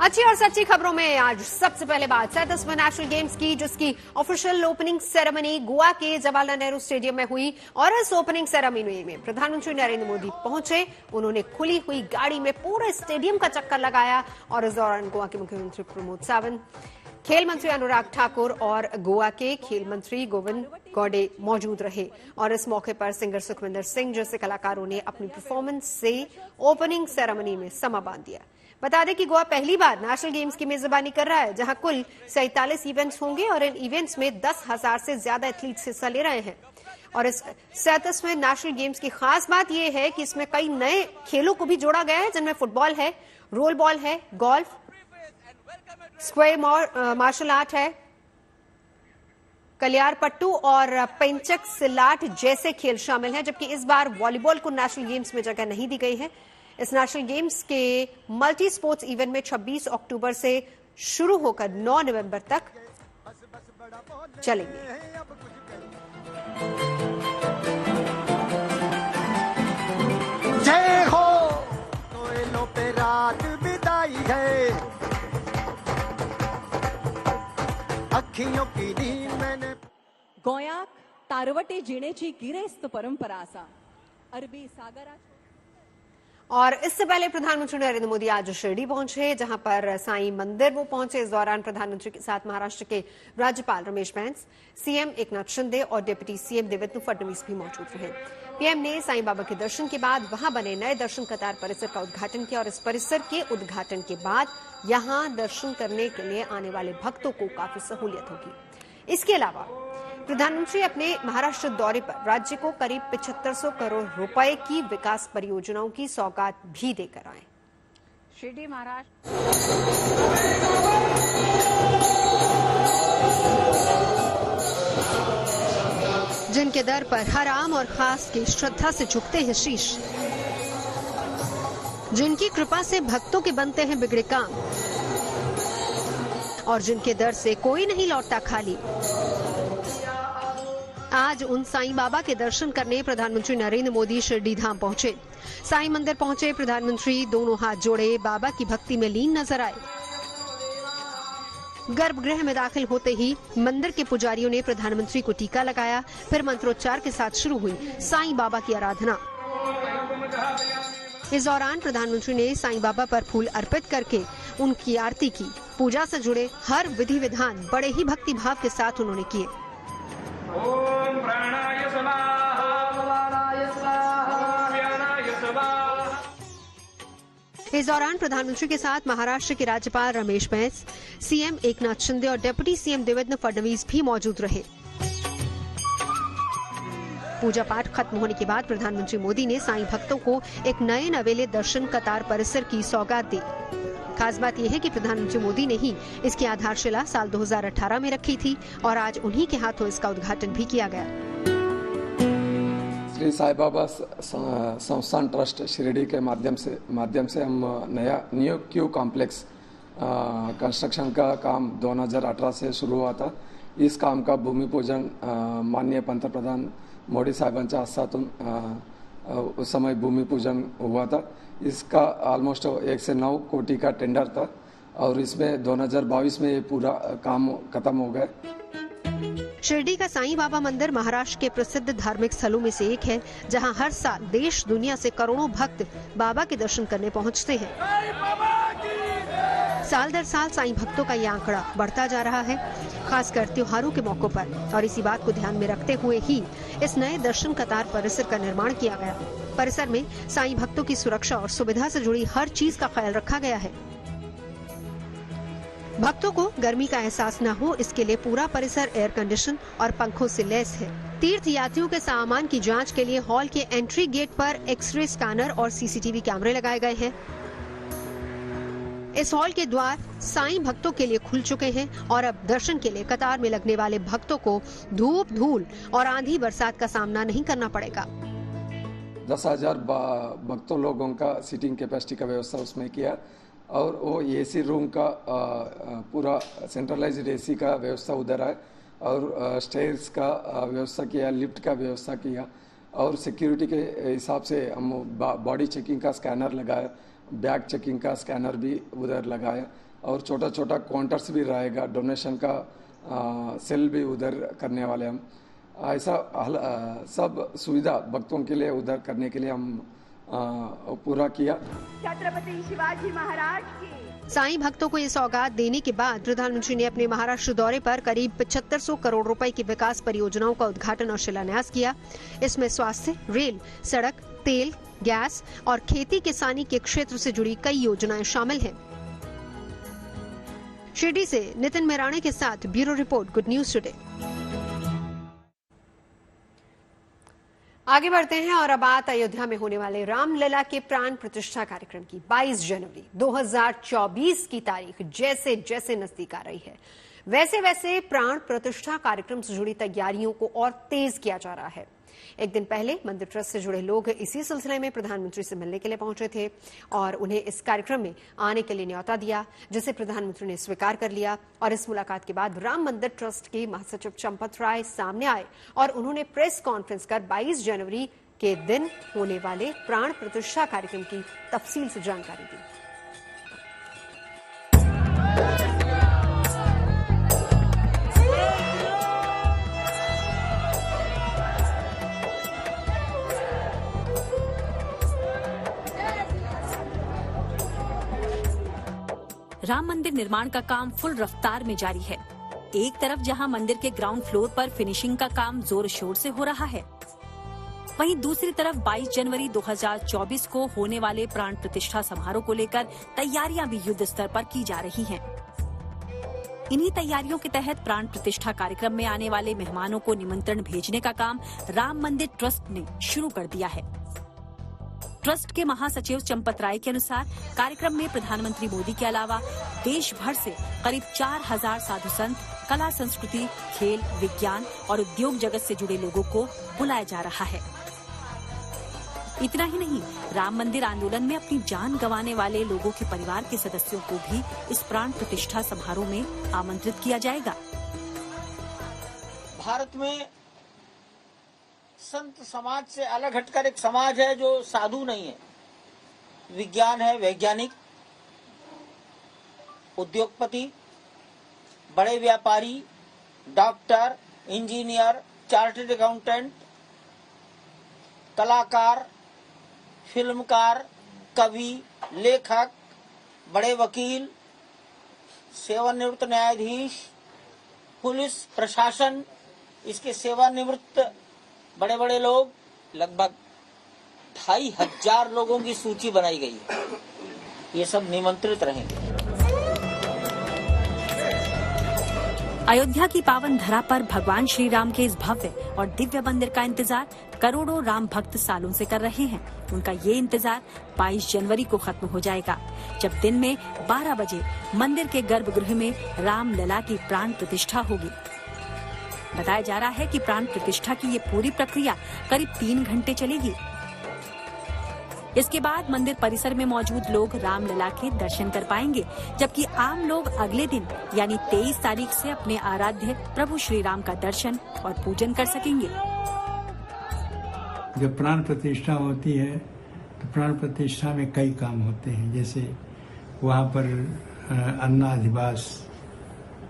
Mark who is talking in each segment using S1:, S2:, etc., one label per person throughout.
S1: अच्छी और सच्ची खबरों में आज सबसे पहले बात 37वें नेशनल गेम्स की, जिसकी ऑफिशियल ओपनिंग सेरेमनी गोवा के जवाहरलाल नेहरू स्टेडियम में हुई। और इस ओपनिंग सेरेमनी में प्रधानमंत्री नरेंद्र मोदी पहुंचे। उन्होंने खुली हुई गाड़ी में पूरे स्टेडियम का चक्कर लगाया और इस दौरान गोवा के मुख्यमंत्री प्रमोद सावंत, खेल मंत्री अनुराग ठाकुर और गोवा के खेल मंत्री गोविंद गौडे मौजूद रहे। और इस मौके पर सिंगर सुखविंदर सिंह जैसे कलाकारों ने अपनी परफॉर्मेंस से ओपनिंग सेरेमनी में समा बांध दिया। बता दें कि गोवा पहली बार नेशनल गेम्स की मेजबानी कर रहा है, जहां कुल 47 इवेंट्स होंगे और इन इवेंट्स में 10,000 से ज्यादा एथलीट्स हिस्सा ले रहे हैं। और इस 37वें नेशनल गेम्स की खास बात यह है कि इसमें कई नए खेलों को भी जोड़ा गया है, जिनमें फुटबॉल है, रोल बॉल है, गोल्फ, स्क्वायर मार्शल आर्ट है, कलियारपट्टू और पेंचक सिलाट जैसे खेल शामिल हैं। जबकि इस बार वॉलीबॉल को नेशनल गेम्स में जगह नहीं दी गई है। इस नेशनल गेम्स के मल्टी स्पोर्ट्स इवेंट में 26 अक्टूबर से शुरू होकर 9 नवंबर तक चलेंगे।
S2: जय हो कोयलों पे रात बिताई है, अखियों की नींद मैंने।
S3: गोंयाक तारवटे जिणेची गिरेस्त परंपरा आसा। अरबी सागरा
S1: और इससे पहले प्रधानमंत्री नरेंद्र मोदी आज शिरडी पहुंचे, जहां पर साईं मंदिर वो पहुंचे। इस दौरान प्रधानमंत्री के साथ महाराष्ट्र के राज्यपाल रमेश बैस, सीएम एकनाथ शिंदे और डिप्टी सीएम देवेंद्र फडणवीस भी मौजूद रहे। पीएम ने साईं बाबा के दर्शन के बाद वहां बने नए दर्शन कतार परिसर का उद्घाटन किया। और इस परिसर के उद्घाटन के बाद यहां दर्शन करने के लिए आने वाले भक्तों को काफी सहूलियत होगी। इसके अलावा प्रधानमंत्री अपने महाराष्ट्र दौरे पर राज्य को करीब 7500 करोड़ रुपए की विकास परियोजनाओं की सौगात भी देकर आए।
S4: शिरडी महाराष्ट्र
S1: जिनके दर पर हर आम और खास की श्रद्धा से झुकते हैं शीश, जिनकी कृपा से भक्तों के बनते हैं बिगड़े काम और जिनके दर से कोई नहीं लौटता खाली। आज उन साईं बाबा के दर्शन करने प्रधानमंत्री नरेंद्र मोदी शिरडी धाम पहुंचे। साईं मंदिर पहुंचे प्रधानमंत्री दोनों हाथ जोड़े बाबा की भक्ति में लीन नजर आए। गर्भगृह में दाखिल होते ही मंदिर के पुजारियों ने प्रधानमंत्री को टीका लगाया। फिर मंत्रोच्चार के साथ शुरू हुई साईं बाबा की आराधना। इस दौरान प्रधानमंत्री ने साईं बाबा पर फूल अर्पित करके उनकी आरती की। पूजा से जुड़े हर विधि विधान बड़े ही भक्ति भाव के साथ उन्होंने किए।
S5: ओम प्राणाय स्वाहा व्यानाय स्वाहा व्यानाय स्वाहा।
S1: इस दौरान प्रधानमंत्री के साथ महाराष्ट्र के राज्यपाल रमेश बैस, सीएम एकनाथ शिंदे और डिप्टी सीएम देवेंद्र फडणवीस भी मौजूद रहे। पूजा पाठ खत्म होने के बाद प्रधानमंत्री मोदी ने साईं भक्तों को एक नए नवेले दर्शन कतार परिसर की सौगात दी। खास बात यह है कि प्रधानमंत्री मोदी ने ही इसकी आधारशिला साल 2018 में रखी थी और आज उन्हीं के हाथों इसका उद्घाटन भी किया गया।
S6: श्री साई बाबा संस्थान ट्रस्ट शिरडी के माध्यम से हम नया न्यू क्यू कॉम्प्लेक्स कंस्ट्रक्शन का काम 2018 से शुरू हुआ था। इस काम का भूमि पूजन माननीय पंतप्रधान मोदी साहेबांच्या हस्तातून उस समय भूमि पूजन हुआ था। इसका ऑलमोस्ट 1 से 9 कोटी का टेंडर था और इसमें 2022 में ये पूरा काम खत्म हो गया।
S1: शिरडी का साईं बाबा मंदिर महाराष्ट्र के प्रसिद्ध धार्मिक स्थलों में से एक है, जहां हर साल देश दुनिया से करोड़ों भक्त बाबा के दर्शन करने पहुंचते हैं। साल दर साल साईं भक्तों का ये आंकड़ा बढ़ता जा रहा है, खासकर त्योहारों के मौकों पर। और इसी बात को ध्यान में रखते हुए ही इस नए दर्शन कतार परिसर का निर्माण किया गया। परिसर में साईं भक्तों की सुरक्षा और सुविधा से जुड़ी हर चीज का ख्याल रखा गया है। भक्तों को गर्मी का एहसास न हो, इसके लिए पूरा परिसर एयर कंडीशन और पंखों से लैस है। तीर्थ यात्रियों के सामान की जांच के लिए हॉल के एंट्री गेट पर एक्सरे स्कैनर और सीसीटीवी कैमरे लगाए गए हैं। इस हॉल के द्वार साईं भक्तों के लिए खुल चुके हैं और अब दर्शन के लिए कतार में लगने वाले भक्तों को धूप, धूल और आंधी बरसात का सामना नहीं करना पड़ेगा।
S6: 10,000 भक्तों लोगों का सीटिंग कैपेसिटी का व्यवस्था उसमें किया और वो एसी रूम का पूरा सेंट्रलाइज्ड एसी का व्यवस्था उधर है और स्टेयर्स का व्यवस्था किया, लिफ्ट का व्यवस्था किया और सिक्योरिटी के हिसाब से हम बॉडी चेकिंग का स्कैनर लगाया बैग चेकिंग का स्कैनर भी उधर लगाया और छोटा छोटा काउंटर्स भी रहेगा, डोनेशन का सेल भी उधर करने वाले हम। ऐसा सब सुविधा भक्तों के लिए उधर करने के लिए हम पूरा किया।
S7: छत्रपति शिवाजी महाराज की।
S1: साईं भक्तों को ये सौगात देने के बाद प्रधानमंत्री ने अपने महाराष्ट्र दौरे पर करीब 7500 करोड़ रुपए की विकास परियोजनाओं का उद्घाटन और शिलान्यास किया। इसमें स्वास्थ्य, रेल, सड़क, तेल, गैस और खेती किसानी के क्षेत्र से जुड़ी कई योजनाएं शामिल हैं। शिरडी से नितिन मेराणे के साथ bureau report, good news today. आगे बढ़ते हैं और अब बात अयोध्या में होने वाले रामलला के प्राण प्रतिष्ठा कार्यक्रम की। 22 जनवरी 2024 की तारीख जैसे जैसे नजदीक आ रही है, वैसे वैसे प्राण प्रतिष्ठा कार्यक्रम से जुड़ी तैयारियों को और तेज किया जा रहा है। एक दिन पहले मंदिर ट्रस्ट से जुड़े लोग इसी सिलसिले में प्रधानमंत्री से मिलने के लिए पहुंचे थे और उन्हें इस कार्यक्रम में आने के लिए न्योता दिया, जिसे प्रधानमंत्री ने स्वीकार कर लिया। और इस मुलाकात के बाद राम मंदिर ट्रस्ट के महासचिव चंपत राय सामने आए और उन्होंने प्रेस कॉन्फ्रेंस कर 22 जनवरी के दिन होने वाले प्राण प्रतिष्ठा कार्यक्रम की तफसील से जानकारी दी।
S8: राम मंदिर निर्माण का काम फुल रफ्तार में जारी है। एक तरफ जहां मंदिर के ग्राउंड फ्लोर पर फिनिशिंग का काम जोर शोर से हो रहा है, वहीं दूसरी तरफ 22 जनवरी 2024 को होने वाले प्राण प्रतिष्ठा समारोह को लेकर तैयारियां भी युद्ध स्तर पर की जा रही हैं। इन्हीं तैयारियों के तहत प्राण प्रतिष्ठा कार्यक्रम में आने वाले मेहमानों को निमंत्रण भेजने का काम राम मंदिर ट्रस्ट ने शुरू कर दिया है। ट्रस्ट के महासचिव चंपत राय के अनुसार कार्यक्रम में प्रधानमंत्री मोदी के अलावा देश भर से करीब 4000 साधु संत, कला संस्कृति, खेल, विज्ञान और उद्योग जगत से जुड़े लोगों को बुलाया जा रहा है। इतना ही नहीं, राम मंदिर आंदोलन में अपनी जान गंवाने वाले लोगों के परिवार के सदस्यों को भी इस प्राण प्रतिष्ठा समारोह में आमंत्रित किया जाएगा।
S9: भारत में संत समाज से अलग हटकर एक समाज है जो साधु नहीं है, विज्ञान है, वैज्ञानिक, उद्योगपति, बड़े व्यापारी, डॉक्टर, इंजीनियर, चार्टर्ड अकाउंटेंट, कलाकार, फिल्मकार, कवि, लेखक, बड़े वकील, सेवानिवृत्त न्यायाधीश, पुलिस प्रशासन, इसके सेवानिवृत्त बड़े बड़े लोग, लगभग 2500 लोगों की सूची बनाई गई है। ये सब निमंत्रित रहेंगे।
S8: अयोध्या की पावन धरा पर भगवान श्री राम के इस भव्य और दिव्य मंदिर का इंतजार करोड़ों राम भक्त सालों से कर रहे हैं। उनका ये इंतजार 22 जनवरी को खत्म हो जाएगा, जब दिन में 12 बजे मंदिर के गर्भगृह में राम लला की प्राण प्रतिष्ठा होगी। बताया जा रहा है कि प्राण प्रतिष्ठा की ये पूरी प्रक्रिया करीब 3 घंटे चलेगी। इसके बाद मंदिर परिसर में मौजूद लोग रामलला के दर्शन कर पाएंगे, जबकि आम लोग अगले दिन यानी 23 तारीख से अपने आराध्य प्रभु श्री राम का दर्शन और पूजन कर सकेंगे।
S10: जब प्राण प्रतिष्ठा होती है तो प्राण प्रतिष्ठा में कई काम होते हैं, जैसे वहाँ पर अन्नाधिवास,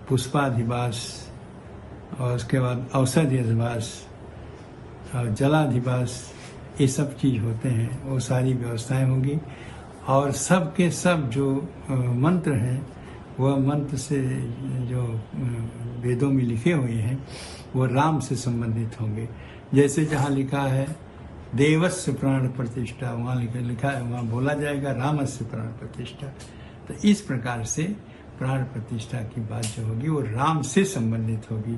S10: पुष्पाधिवास और उसके बाद औषधि अधिवास और जलाधिवास, ये सब चीज होते हैं। वो सारी व्यवस्थाएं होंगी और सब के सब जो मंत्र हैं, वह मंत्र से जो वेदों में लिखे हुए हैं वो राम से संबंधित होंगे। जैसे जहाँ लिखा है देवस्य प्राण प्रतिष्ठा, वहाँ लिखा है, वहाँ बोला जाएगा रामस्य प्राण प्रतिष्ठा। तो इस प्रकार से प्राण प्रतिष्ठा की बात जो होगी वो राम से संबंधित होगी,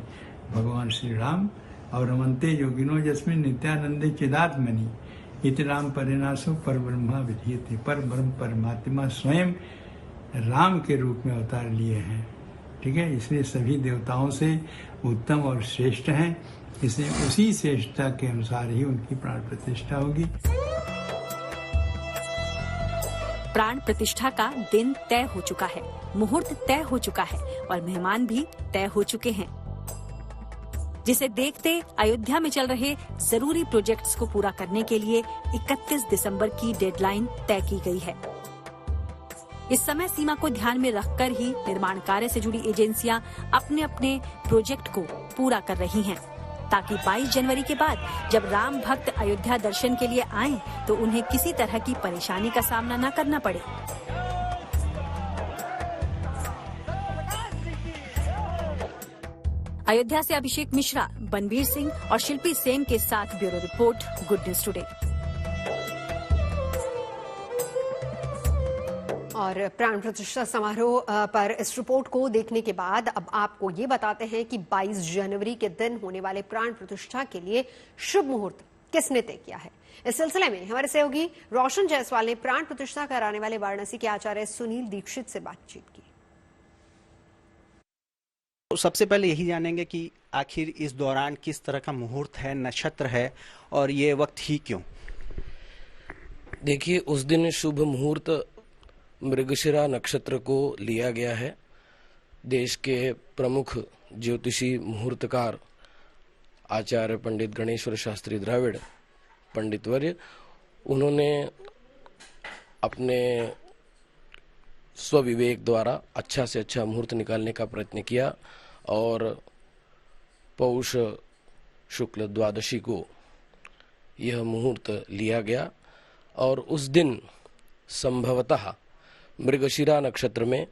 S10: भगवान श्री राम। और रमन्ते योगिनो यस्मिन् नित्यानंदे चिदात्मनि इति राम परिणासो पर ब्रह्मा विधीयते। पर ब्रह्म परमात्मा स्वयं राम के रूप में अवतार लिए हैं, ठीक है। इसलिए सभी देवताओं से उत्तम और श्रेष्ठ हैं, इसलिए उसी श्रेष्ठता के अनुसार ही उनकी प्राण प्रतिष्ठा होगी।
S8: प्राण प्रतिष्ठा का दिन तय हो चुका है, मुहूर्त तय हो चुका है और मेहमान भी तय हो चुके हैं, जिसे देखते अयोध्या में चल रहे जरूरी प्रोजेक्ट्स को पूरा करने के लिए 31 दिसंबर की डेडलाइन तय की गई है। इस समय सीमा को ध्यान में रखकर ही निर्माण कार्य से जुड़ी एजेंसियां अपने अपने प्रोजेक्ट को पूरा कर रही हैं, ताकि 22 जनवरी के बाद जब राम भक्त अयोध्या दर्शन के लिए आएं तो उन्हें किसी तरह की परेशानी का सामना न करना पड़े। अयोध्या से अभिषेक मिश्रा, बनबीर सिंह और शिल्पी सेन के साथ bureau report, good news today.
S1: और प्राण प्रतिष्ठा समारोह पर इस रिपोर्ट को देखने के बाद अब आपको ये बताते हैं कि 22 जनवरी के दिन होने वाले प्राण प्रतिष्ठा के लिए शुभ मुहूर्त किसने तय किया है। इस सिलसिले में हमारे सहयोगी रोशन जायसवाल ने प्राण प्रतिष्ठा कराने वाले वाराणसी के आचार्य सुनील दीक्षित से बातचीत की।
S11: तो सबसे पहले यही जानेंगे कि आखिर इस दौरान किस तरह का मुहूर्त है, नक्षत्र है और ये वक्त ही क्यों।
S12: देखिए, उस दिन शुभ मुहूर्त मृगशिरा नक्षत्र को लिया गया है। देश के प्रमुख ज्योतिषी मुहूर्तकार आचार्य पंडित गणेश्वर शास्त्री द्रविड़ पंडितवर्य, उन्होंने अपने स्वविवेक द्वारा अच्छा से अच्छा मुहूर्त निकालने का प्रयत्न किया और पौष शुक्ल द्वादशी को यह मुहूर्त लिया गया और उस दिन संभवतः मृगशिरा नक्षत्र में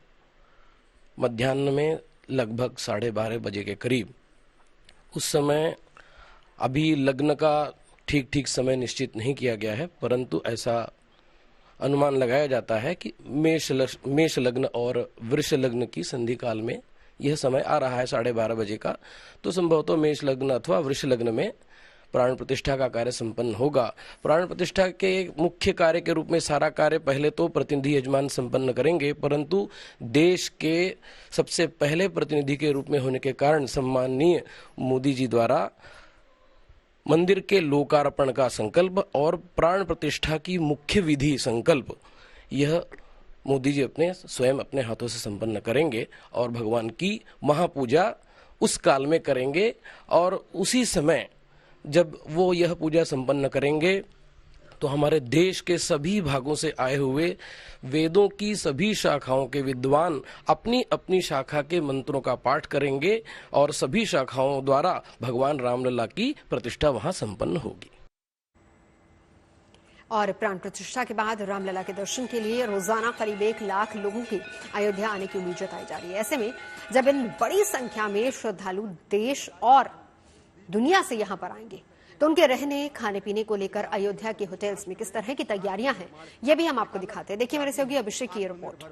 S12: मध्याह्न में लगभग 12:30 बजे के करीब, उस समय अभी लग्न का ठीक समय निश्चित नहीं किया गया है, परंतु ऐसा अनुमान लगाया जाता है कि मेष लग्न और वृष लग्न की संधि काल में यह समय आ रहा है 12:30 बजे का। तो संभवतः मेष लग्न अथवा वृष लग्न में प्राण प्रतिष्ठा का कार्य संपन्न होगा। प्राण प्रतिष्ठा के मुख्य कार्य के रूप में सारा कार्य पहले तो प्रतिनिधि यजमान संपन्न करेंगे, परंतु देश के सबसे पहले प्रतिनिधि के रूप में होने के कारण सम्माननीय मोदी जी द्वारा मंदिर के लोकार्पण का संकल्प और प्राण प्रतिष्ठा की मुख्य विधि संकल्प यह मोदी जी स्वयं अपने हाथों से संपन्न करेंगे और भगवान की महापूजा उस काल में करेंगे। और उसी समय जब वो यह पूजा संपन्न करेंगे तो हमारे देश के सभी भागों से आए हुए वेदों की सभी शाखाओं के विद्वान अपनी अपनी शाखा के मंत्रों का पाठ करेंगे और सभी शाखाओं द्वारा भगवान रामलला की प्रतिष्ठा वहां संपन्न होगी।
S1: और प्राण प्रतिष्ठा के बाद रामलला के दर्शन के लिए रोजाना करीब 1 लाख लोगों की अयोध्या आने की उम्मीद जताई जा रही है। ऐसे में जब इन बड़ी संख्या में श्रद्धालु देश और दुनिया से यहां पर आएंगे तो उनके रहने खाने पीने को लेकर अयोध्या के होटल्स में किस तरह की तैयारियां हैं, ये भी हम आपको दिखाते हैं। देखिए मेरे सहयोगी अभिषेक की रिपोर्ट।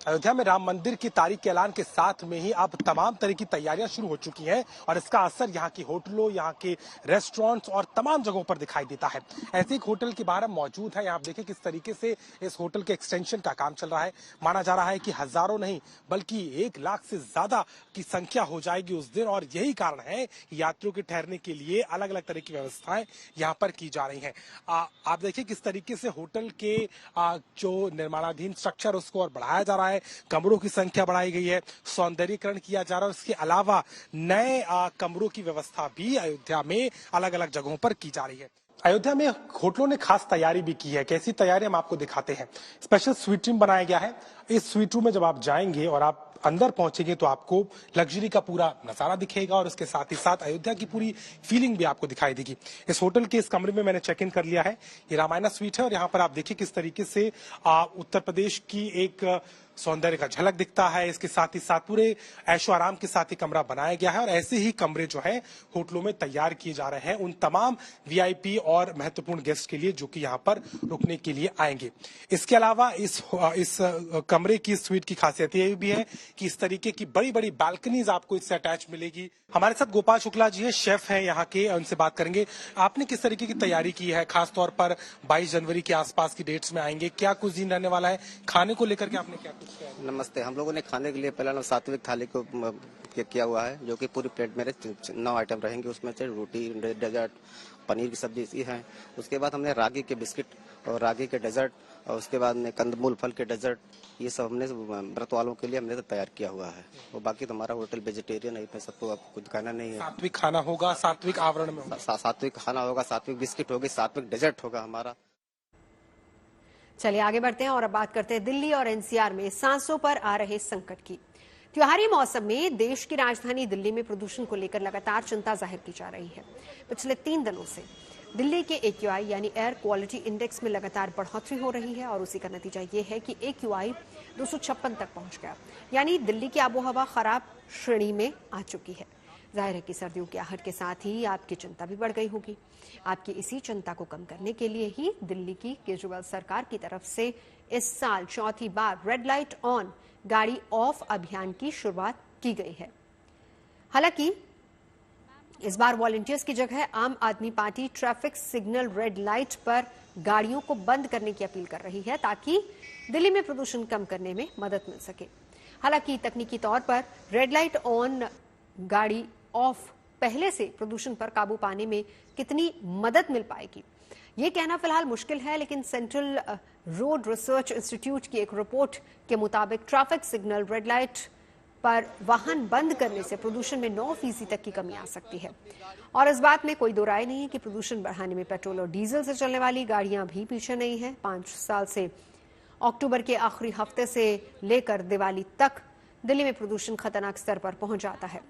S13: अयोध्या में राम मंदिर की तारीख के ऐलान के साथ में ही अब तमाम तरह की तैयारियां शुरू हो चुकी हैं और इसका असर यहाँ की होटलों, यहाँ के रेस्टोरेंट्स और तमाम जगहों पर दिखाई देता है। ऐसे एक होटल के बाहर हम मौजूद है। यहाँ आप देखें किस तरीके से इस होटल के एक्सटेंशन का काम चल रहा है। माना जा रहा है कि हजारों नहीं बल्कि 1 लाख से ज्यादा की संख्या हो जाएगी उस दिन और यही कारण है यात्रियों के ठहरने के लिए अलग अलग तरह की व्यवस्थाएं यहाँ पर की जा रही है। आप देखिए किस तरीके से होटल के जो निर्माणाधीन स्ट्रक्चर उसको और बढ़ाया जा रहा है। कमरों की संख्या बढ़ाई गई है, सौंदर्यीकरण किया जा रहा है। इसके अलावा नए कमरों की व्यवस्था भी अयोध्या में अलग अलग जगहों पर की जा रही है। अयोध्या में होटलों ने खास तैयारी भी की है। कैसी तैयारी हम आपको दिखाते हैं। स्पेशल स्वीट रूम बनाया गया है। इस स्वीट रूम में जब आप जाएंगे और आप अंदर पहुंचेंगे तो आपको लग्जरी का पूरा नजारा दिखेगा और इसके साथ ही साथ अयोध्या की पूरी फीलिंग भी आपको दिखाई देगी। इस होटल के इस कमरे में मैंने चेक इन कर लिया है। ये रामायणा स्वीट है और यहाँ पर आप देखिए किस तरीके से उत्तर प्रदेश की एक सौंदर्य का झलक दिखता है। इसके साथ ही साथ पूरे ऐशो आराम के साथ ही कमरा बनाया गया है और ऐसे ही कमरे जो है होटलों में तैयार किए जा रहे हैं उन तमाम वीआईपी और महत्वपूर्ण गेस्ट के लिए जो कि यहाँ पर रुकने के लिए आएंगे। इसके अलावा इस कमरे की स्वीट की खासियत ये भी है कि इस तरीके की बड़ी बड़ी बालकनीज आपको इससे अटैच मिलेगी। हमारे साथ गोपाल शुक्ला जी है, शेफ है यहाँ के, उनसे बात करेंगे। आपने किस तरीके की तैयारी की है, खासतौर पर 22 जनवरी के आसपास की डेट्स में आएंगे, क्या कुजीन रहने वाला है, खाने को लेकर के आपने क्या कुछ किया?
S14: नमस्ते। हम लोगों ने खाने के लिए पहला सात्विक थाली को किया हुआ है जो कि पूरी प्लेट मेरे 9 आइटम रहेंगे। उसमें से रोटी, डेजर्ट, पनीर की सब्जी इसी है। उसके बाद हमने रागी के बिस्किट और रागी के डेजर्ट और उसके बाद में कंदमूल फल के डेजर्ट, ये सब हमने व्रत वालों के लिए हमने तो तैयार किया हुआ है। और बाकी तो हमारा होटल वेजिटेरियन है, इसमें सबको अब कुछ खाना नहीं है।
S13: सात्विक खाना होगा, सात्विक आवरण में
S14: सात्विक खाना होगा, सात्विक बिस्किट होगी, सात्विक डेजर्ट होगा हमारा।
S1: चलिए आगे बढ़ते हैं और अब बात करते हैं दिल्ली और एनसीआर में सांसों पर आ रहे संकट की। त्योहारी मौसम में देश की राजधानी दिल्ली में प्रदूषण को लेकर लगातार चिंता जाहिर की जा रही है। पिछले 3 दिनों से दिल्ली के AQI यानी एयर क्वालिटी इंडेक्स में लगातार बढ़ोतरी हो रही है और उसी का नतीजा ये है कि AQI 256 तक पहुंच गया, यानी दिल्ली की आबोहवा खराब श्रेणी में आ चुकी है। जाहिर है कि सर्दियों की आहट के साथ ही आपकी चिंता भी बढ़ गई होगी। आपकी इसी चिंता को कम करने के लिए ही दिल्ली की केजरीवाल सरकार की तरफ से इस साल चौथी बार रेड लाइट ऑन गाड़ी ऑफ अभियान की शुरुआत की गई है। हालांकि इस बार वॉलंटियर्स की जगह आम आदमी party traffic signal red light पर गाड़ियों को बंद करने की अपील कर रही है ताकि दिल्ली में प्रदूषण कम करने में मदद मिल सके। हालांकि तकनीकी तौर पर रेड लाइट ऑन गाड़ी ऑफ पहले से प्रदूषण पर काबू पाने में कितनी मदद मिल पाएगी ये कहना फिलहाल मुश्किल है, लेकिन सेंट्रल रोड रिसर्च इंस्टीट्यूट की एक रिपोर्ट के मुताबिक ट्रैफिक सिग्नल रेड लाइट पर वाहन बंद करने से प्रदूषण में 9% तक की कमी आ सकती है। और इस बात में कोई दो राय नहीं है कि प्रदूषण बढ़ाने में पेट्रोल और डीजल से चलने वाली गाड़ियां भी पीछे नहीं है। 5 साल से अक्टूबर के आखिरी हफ्ते से लेकर दिवाली तक दिल्ली में प्रदूषण खतरनाक स्तर पर पहुंच जाता है।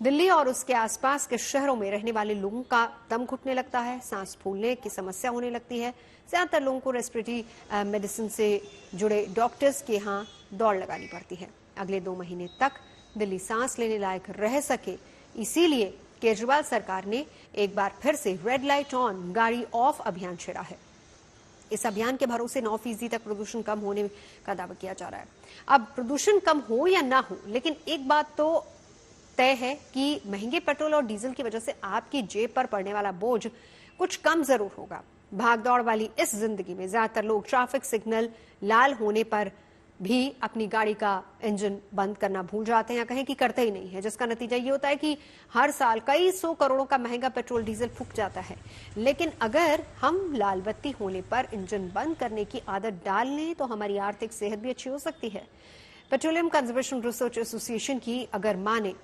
S1: दिल्ली और उसके आसपास के शहरों में रहने वाले लोगों का दम घुटने लगता है, सांस फूलने की समस्या होने लगती है। ज्यादातर लोगों को रेस्पिरेटरी मेडिसिन से जुड़े डॉक्टर्स के यहाँ दौड़ लगानी पड़ती है। अगले 2 महीने तक दिल्ली सांस लेने लायक रह सके, इसीलिए केजरीवाल सरकार ने एक बार फिर से रेड लाइट ऑन गाड़ी ऑफ अभियान छेड़ा है। इस अभियान के भरोसे 9% तक प्रदूषण कम होने का दावा किया जा रहा है। अब प्रदूषण कम हो या ना हो, लेकिन एक बात तो तय है कि महंगे पेट्रोल और डीजल की वजह से आपकी जेब पर पड़ने वाला बोझ कुछ कम जरूर होगा। भागदौड़ वाली इस जिंदगी में ज्यादातर लोग ट्रैफिक सिग्नल लाल होने पर भी अपनी गाड़ी का इंजन बंद करना भूल जाते हैं या कहें कि करते ही नहीं है, जिसका नतीजा ये होता है कि हर साल कई 100 करोड़ों का महंगा पेट्रोल डीजल फूक जाता है। लेकिन अगर हम लाल बत्ती होने पर इंजन बंद करने की आदत डाल लें तो हमारी आर्थिक सेहत भी अच्छी हो सकती है। पेट्रोलियम कंजर्वेशन रिसर्च एसोसिएशन की अगर माने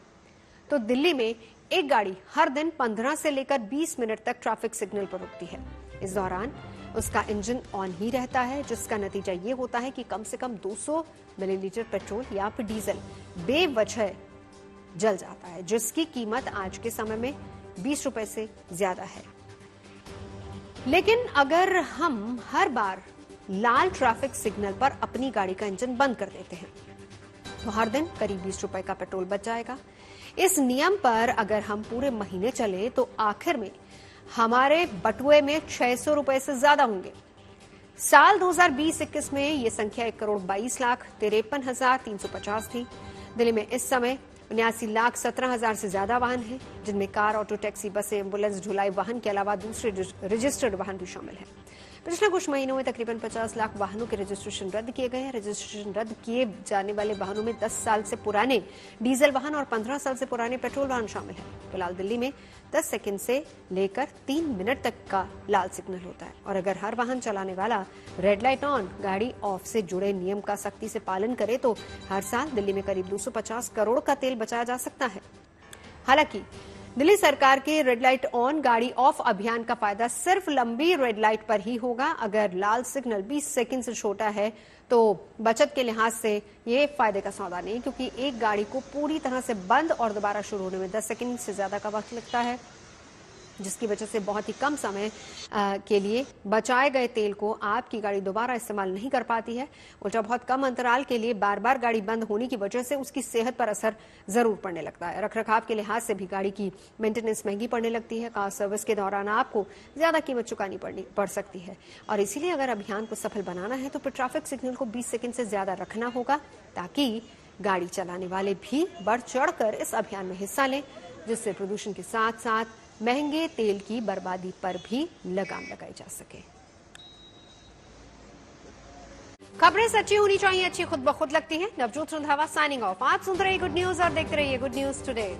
S1: तो दिल्ली में एक गाड़ी हर दिन 15 से लेकर 20 मिनट तक ट्रैफिक सिग्नल पर रुकती है। इस दौरान उसका इंजन ऑन ही रहता है, जिसका नतीजा ये होता है कि कम से कम 200 मिलीलीटर पेट्रोल या फिर डीजल बेवजह जल जाता है, जिसकी कीमत आज के समय में 20 रुपए से ज्यादा है। लेकिन अगर हम हर बार लाल ट्रैफिक सिग्नल पर अपनी गाड़ी का इंजन बंद कर देते हैं तो हर दिन करीब 20 रुपए का पेट्रोल बच जाएगा। इस नियम पर अगर हम पूरे महीने चले तो आखिर में हमारे बटुए में 600 रुपए से ज्यादा होंगे। साल 2020-21 में ये संख्या 1,22,53,350 थी। दिल्ली में इस समय 79,17,000 से ज्यादा वाहन हैं, जिनमें कार, ऑटो, टैक्सी, बसें, एम्बुलेंस, ढुलाई वाहन के अलावा दूसरे रजिस्टर्ड वाहन भी शामिल हैं। पिछले कुछ महीनों में तकरीबन 50 लाख वाहनों के रजिस्ट्रेशन रद्द किए गए हैं। रजिस्ट्रेशन रद्द किए जाने वाले वाहनों में 10 साल से पुराने डीजल वाहन और 15 साल से पुराने पेट्रोल वाहन शामिल हैं। फिलहाल दिल्ली में 10 सेकंड से लेकर 3 मिनट तक का लाल सिग्नल होता है और अगर हर वाहन चलाने वाला रेड लाइट ऑन गाड़ी ऑफ से जुड़े नियम का सख्ती से पालन करे तो हर साल दिल्ली में करीब 250 करोड़ का तेल बचाया जा सकता है। हालांकि दिल्ली सरकार के रेड लाइट ऑन गाड़ी ऑफ अभियान का फायदा सिर्फ लंबी रेड लाइट पर ही होगा। अगर लाल सिग्नल 20 सेकंड से छोटा है तो बचत के लिहाज से ये फायदे का सौदा नहीं, क्योंकि एक गाड़ी को पूरी तरह से बंद और दोबारा शुरू होने में 10 सेकंड से ज्यादा का वक्त लगता है, जिसकी वजह से बहुत ही कम समय के लिए बचाए गए तेल को आपकी गाड़ी दोबारा इस्तेमाल नहीं कर पाती है। उल्टा बहुत कम अंतराल के लिए बार बार गाड़ी बंद होने की वजह से उसकी सेहत पर असर जरूर पड़ने लगता है। रखरखाव के लिहाज से भी गाड़ी की मेंटेनेंस महंगी पड़ने लगती है। कार सर्विस के दौरान आपको ज्यादा कीमत चुकानी पड़ सकती है और इसीलिए अगर अभियान को सफल बनाना है तो फिर ट्रैफिक सिग्नल को 20 सेकंड से ज्यादा रखना होगा, ताकि गाड़ी चलाने वाले भी बढ़ चढ़कर इस अभियान में हिस्सा लें, जिससे प्रदूषण के साथ साथ महंगे तेल की बर्बादी पर भी लगाम लगाई जा सके। खबरें सच्ची होनी चाहिए, अच्छी खुद ब खुद लगती हैं। Navjot Randhawa signing off. आप सुन रहे गुड न्यूज और देखते रहिए गुड न्यूज टुडे।